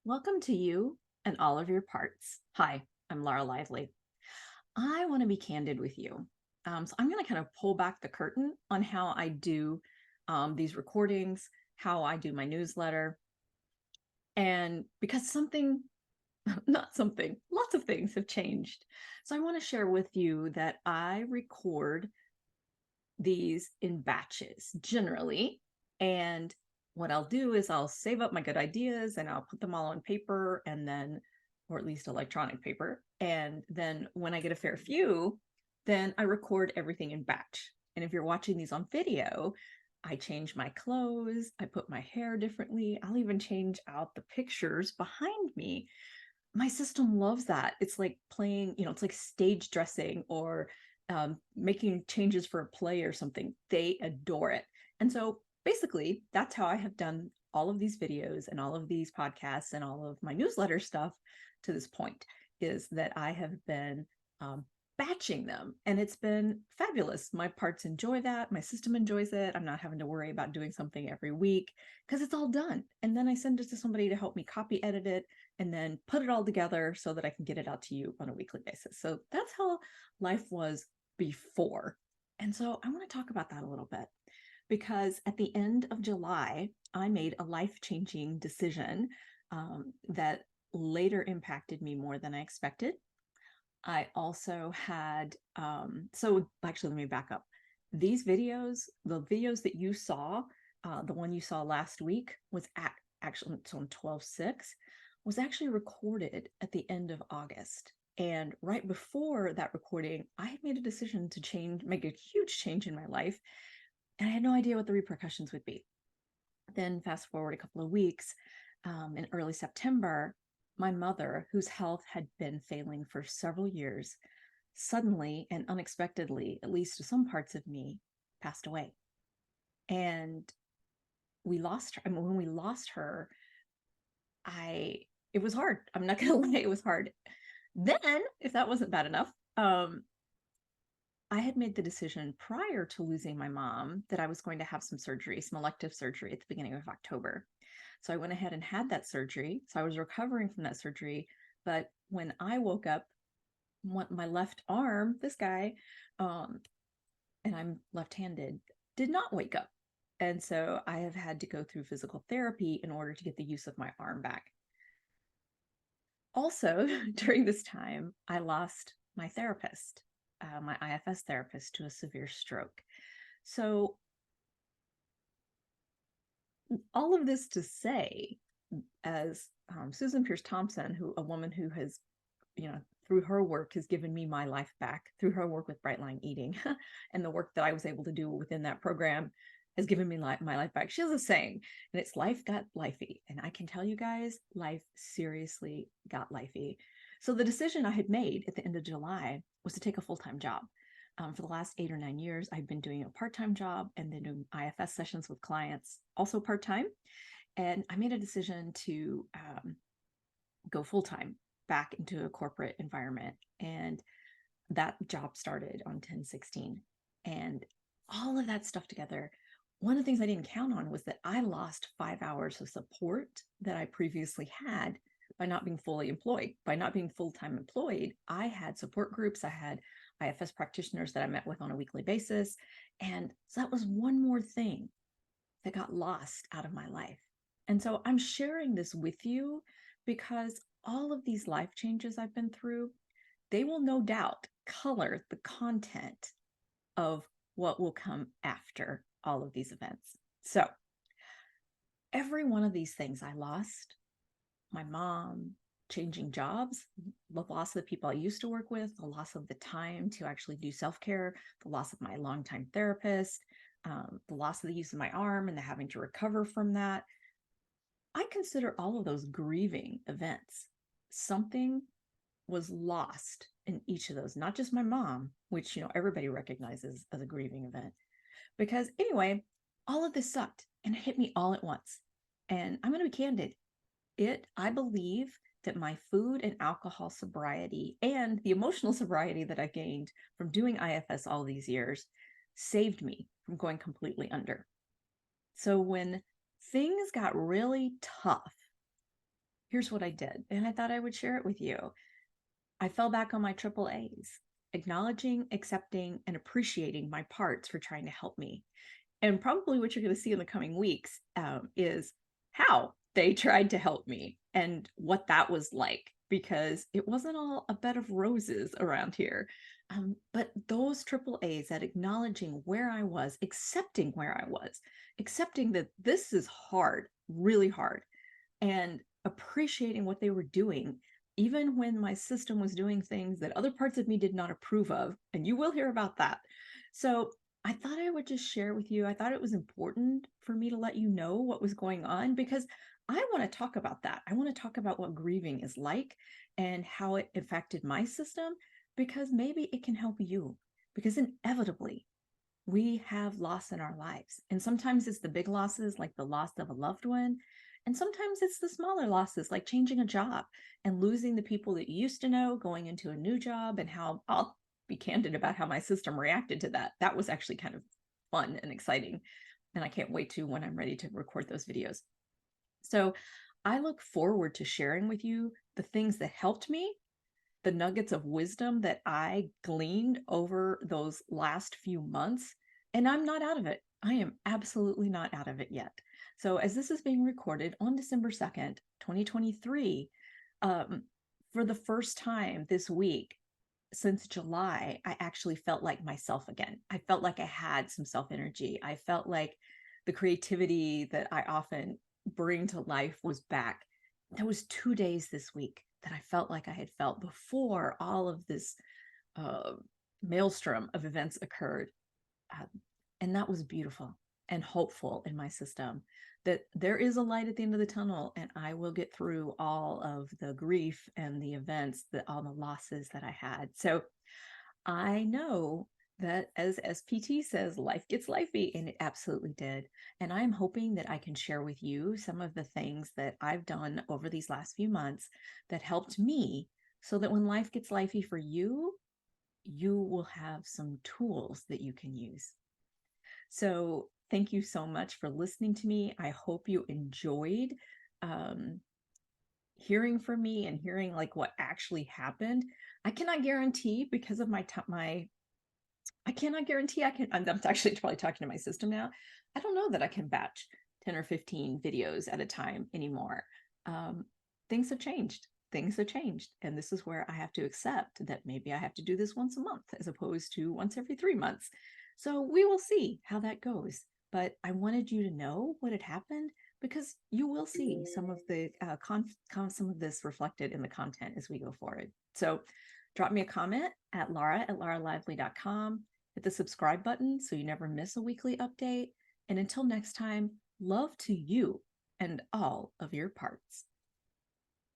Welcome to you and all of your parts. Hi, I'm Laura Lively. I want to be candid with you. So I'm going to kind of pull back the curtain on how I do these recordings, how I do my newsletter. And because not something, lots of things have changed. So I want to share with you that I record these in batches generally. And what I'll do is I'll save up my good ideas and I'll put them all on paper and then, or at least electronic paper. And then when I get a fair few, then I record everything in batch. And if you're watching these on video, I change my clothes, I put my hair differently, I'll even change out the pictures behind me. My system loves that. It's like playing, it's like stage dressing or making changes for a play or something. They adore it. And so basically, that's how I have done all of these videos and all of these podcasts and all of my newsletter stuff to this point, is that I have been batching them, and it's been fabulous. My parts enjoy that. My system enjoys it. I'm not having to worry about doing something every week because it's all done. And then I send it to somebody to help me copy edit it and then put it all together so that I can get it out to you on a weekly basis. So that's how life was before. And so I want to talk about that a little bit because at the end of July, I made a life-changing decision that later impacted me more than I expected. I also had, so actually, let me back up. These videos, the videos that you saw, the one you saw last week was actually, it's on 12/6, was actually recorded at the end of August. And right before that recording, I had made a decision to make a huge change in my life. And I had no idea what the repercussions would be. Then fast forward a couple of weeks, in early September, my mother, whose health had been failing for several years, suddenly and unexpectedly, at least to some parts of me, passed away. And we lost her. I mean, when we lost her, it was hard. I'm not going to lie, it was hard. Then, if that wasn't bad enough, I had made the decision prior to losing my mom that I was going to have some elective surgery at the beginning of October. So I went ahead and had that surgery. So I was recovering from that surgery. But when I woke up, my left arm, this guy, and I'm left-handed, did not wake up. And so I have had to go through physical therapy in order to get the use of my arm back. Also, during this time, I lost my therapist, my IFS therapist, to a severe stroke. So all of this to say, as Susan Pierce Thompson, a woman who has, through her work has given me my life back, through her work with Bright Line Eating and the work that I was able to do within that program has given me my life back. She has a saying, and it's life got lifey. And I can tell you guys, life seriously got lifey. So the decision I had made at the end of July was to take a full-time job. For the last 8 or 9 years, I've been doing a part-time job and then doing IFS sessions with clients, also part-time. And I made a decision to go full-time back into a corporate environment. And that job started on 10/16. And all of that stuff together, one of the things I didn't count on was that I lost 5 hours of support that I previously had by not being fully employed. By not being full-time employed, I had support groups, I had IFS practitioners that I met with on a weekly basis. And so that was one more thing that got lost out of my life. And so I'm sharing this with you because all of these life changes I've been through, they will no doubt color the content of what will come after all of these events. So every one of these things I lost, my mom, changing jobs, the loss of the people I used to work with, the loss of the time to actually do self-care, the loss of my longtime therapist, the loss of the use of my arm and the having to recover from that. I consider all of those grieving events. Something was lost in each of those, not just my mom, which, everybody recognizes as a grieving event. Because anyway, all of this sucked and it hit me all at once. And I'm going to be candid. I believe that my food and alcohol sobriety and the emotional sobriety that I gained from doing IFS all these years saved me from going completely under. So when things got really tough, here's what I did. And I thought I would share it with you. I fell back on my triple A's, acknowledging, accepting, and appreciating my parts for trying to help me. And probably what you're going to see in the coming weeks is how they tried to help me and what that was like, because it wasn't all a bed of roses around here. But those triple A's, at acknowledging where I was, accepting where I was, accepting that this is hard, really hard, and appreciating what they were doing, even when my system was doing things that other parts of me did not approve of. And you will hear about that. So I thought I would just share with you. I thought it was important for me to let you know what was going on, because I want to talk about that. I want to talk about what grieving is like and how it affected my system, because maybe it can help you. Because inevitably, we have loss in our lives. And sometimes it's the big losses, like the loss of a loved one. And sometimes it's the smaller losses, like changing a job and losing the people that you used to know, going into a new job, and how I'll be candid about how my system reacted to that. That was actually kind of fun and exciting. And I can't wait to when I'm ready to record those videos. So I look forward to sharing with you the things that helped me, the nuggets of wisdom that I gleaned over those last few months. And I'm not out of it. I am absolutely not out of it yet. So, as this is being recorded on December 2nd, 2023, for the first time this week since July, I actually felt like myself again. I felt like I had some self energy. I felt like the creativity that I often bring to life was back. There was 2 days this week that I felt like I had felt before all of this uh, maelstrom of events occurred. Uh, and that was beautiful and hopeful in my system, that there is a light at the end of the tunnel, and I will get through all of the grief and the events, all the losses that I had. So I know that, as SPT says, life gets lifey, and it absolutely did. And I'm hoping that I can share with you some of the things that I've done over these last few months that helped me, so that when life gets lifey for you, you will have some tools that you can use. So thank you so much for listening to me. I hope you enjoyed um, hearing from me and hearing like what actually happened. I cannot guarantee, because of I cannot guarantee I can. I'm actually probably talking to my system now. I don't know that I can batch 10 or 15 videos at a time anymore. Um, Things have changed. Things have changed. And this is where I have to accept that maybe I have to do this once a month as opposed to once every 3 months. So we will see how that goes. But I wanted you to know what had happened, because you will see some of the some of this reflected in the content as we go forward. So drop me a comment at laura@lauralively.com. Hit the subscribe button so you never miss a weekly update. And until next time, love to you and all of your parts.